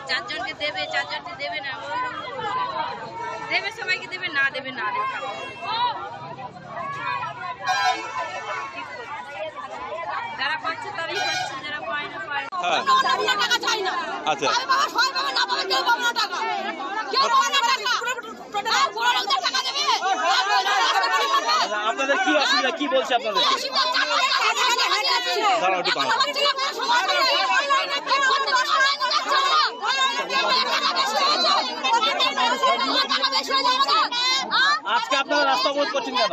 চারজনকে দেবে না, দেবে সবাইকে দেবে, না দেবে না দেবে। যারা পাচ্ছে তারাই পাচ্ছে, যারা পায় না পায় না। আচ্ছা, আপনাদের কি অসুবিধা, কি বলছে আপনাদের? আজকে আপনারা রাস্তা অবরোধ করছেন কেন?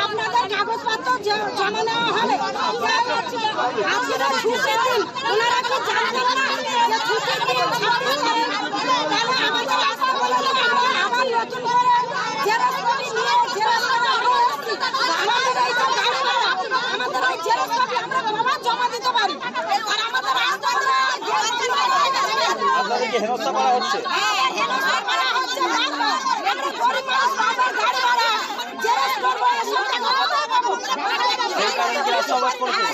আপনাদের কাগজপত্র জমা নেওয়া হবে। আজকে তো ছুটির দিন, ওনারা কি জানেন না যে ছুটির দিন 26 তারিখ? তাহলে আমাদের আশা বলে আবার নতুন করে জেরক্স কপি নিয়ে জেরক্স আমাদের এই তো গাড়ি ভাড়া, আমাদের এই জেরক্স কপি আমরা বাবা জমা দিতে পারি। আর আমাদের রাস্তাটা আপনাদেরকে হেনস্থা করা হচ্ছে। হ্যাঁ, হেনস্থা করা হচ্ছে। আমরা গরিব মানুষ, বাবার গাড়ি ভাড়া জেরক্স করবো, এসব টাকা কোথায় পাবো? সেই কারণে কি রাস্তা অবরোধ করেছেন?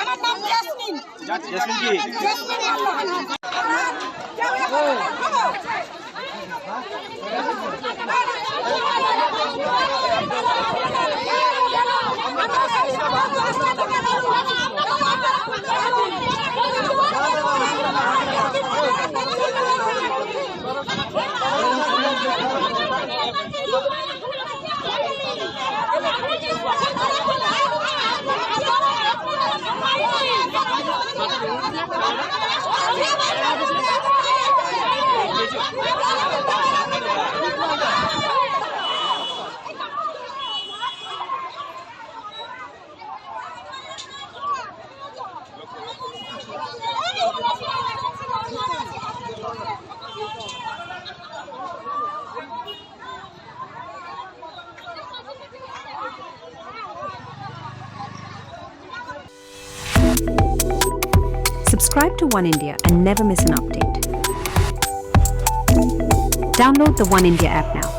আমার নাম জেসমিন। জেসমিন কি? Jasmine Subscribe to One India and never miss an update. Download the One India app now.